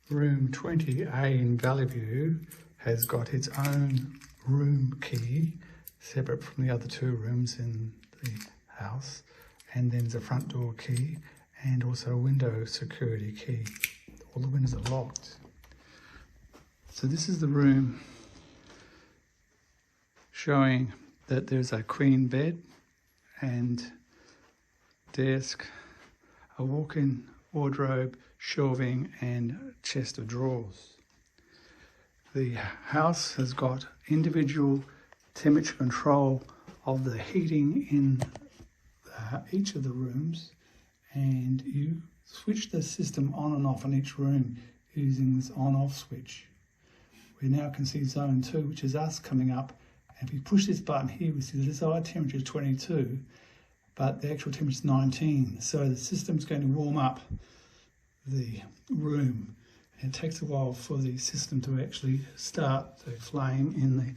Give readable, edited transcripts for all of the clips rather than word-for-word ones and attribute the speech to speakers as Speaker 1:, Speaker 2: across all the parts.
Speaker 1: Room 20A in Valley View has got its own room key, separate from the other two rooms in the house, and then there's a front door key and also a window security key. All the windows are locked. So this is the room showing that there's a queen bed and desk, a walk-in wardrobe, shelving and chest of drawers. The house has got individual temperature control of the heating in each of the rooms, and you switch the system on and off in each room using this on-off switch. We now can see zone 2, which is us coming up, and if we push this button here, we see the desired temperature is 22, but the actual temperature is 19. So the system's going to warm up the room, and it takes a while for the system to actually start the flame in the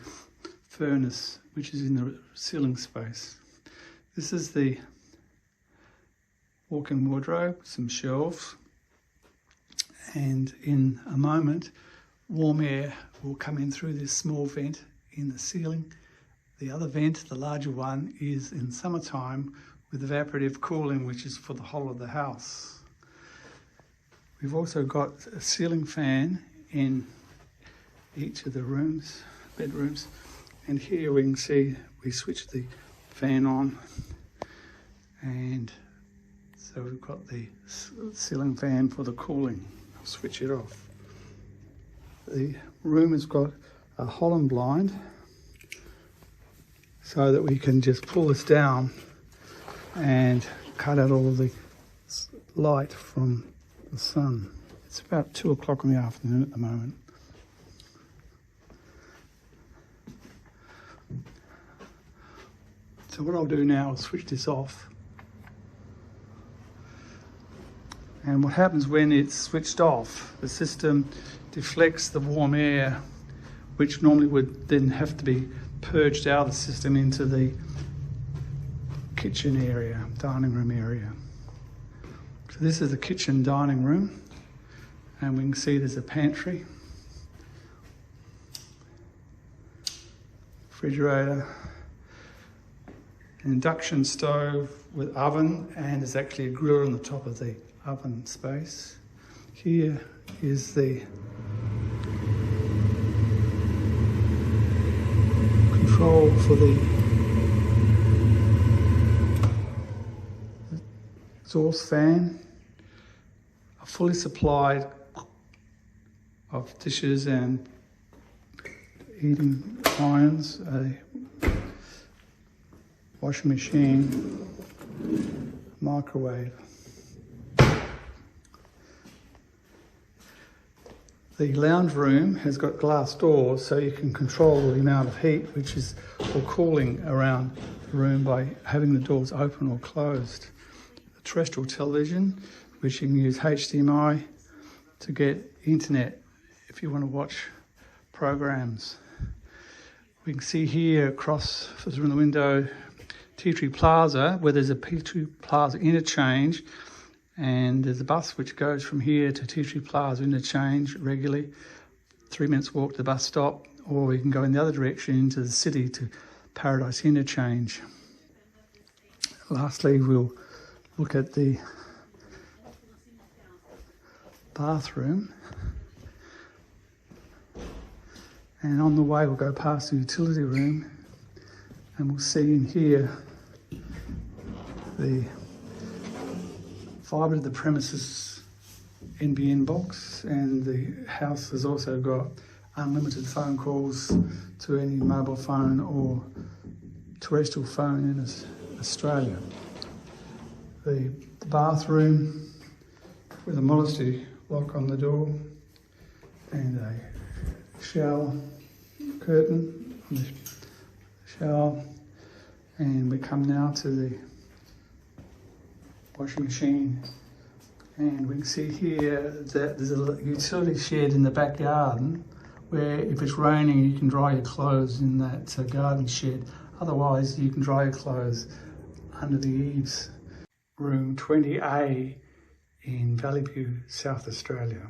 Speaker 1: furnace, which is in the ceiling space. This is the walk-in wardrobe, some shelves, and in a moment warm air will come in through this small vent in the ceiling. The other vent, the larger one, is in summertime with evaporative cooling, which is for the whole of the house. We've also got a ceiling fan in each of the rooms, bedrooms, and here we can see we switch the fan on, and so we've got the ceiling fan for the cooling. I'll switch it off. The room has got a Holland blind so that we can just pull this down and cut out all of the light from the sun. It's about 2 o'clock in the afternoon at the moment. So what I'll do now is switch this off. And what happens when it's switched off, the system deflects the warm air, which normally would then have to be purged out of the system into the kitchen area, dining room area. So this is the kitchen dining room, and we can see there's a pantry, refrigerator, an induction stove with oven, and there's actually a grill on the top of the oven space. Here is the control for the exhaust fan, a fully supplied of dishes and eating irons, a washing machine, microwave. The lounge room has got glass doors, so you can control the amount of heat which is or cooling around the room by having the doors open or closed. A terrestrial television, which you can use HDMI to get internet if you want to watch programs. We can see here across from the window Tea Tree Plaza, where there's a Tea Tree Plaza interchange, and there's a bus which goes from here to Tea Tree Plaza interchange regularly. 3 minutes walk to the bus stop, or we can go in the other direction into the city to Paradise Interchange. Lastly, we'll look at the bathroom, and on the way we'll go past the utility room, and we'll see in here the FibreToPremises NBN box, and the house has also got unlimited phone calls to any mobile phone or terrestrial phone in Australia. The bathroom with a modesty lock on the door and a shower curtain on the shower, and we come now to the washing machine, and we can see here that there's a utility shed in the back garden where if it's raining you can dry your clothes in that garden shed. Otherwise you can dry your clothes under the eaves. Room 20A in Valley View, South Australia.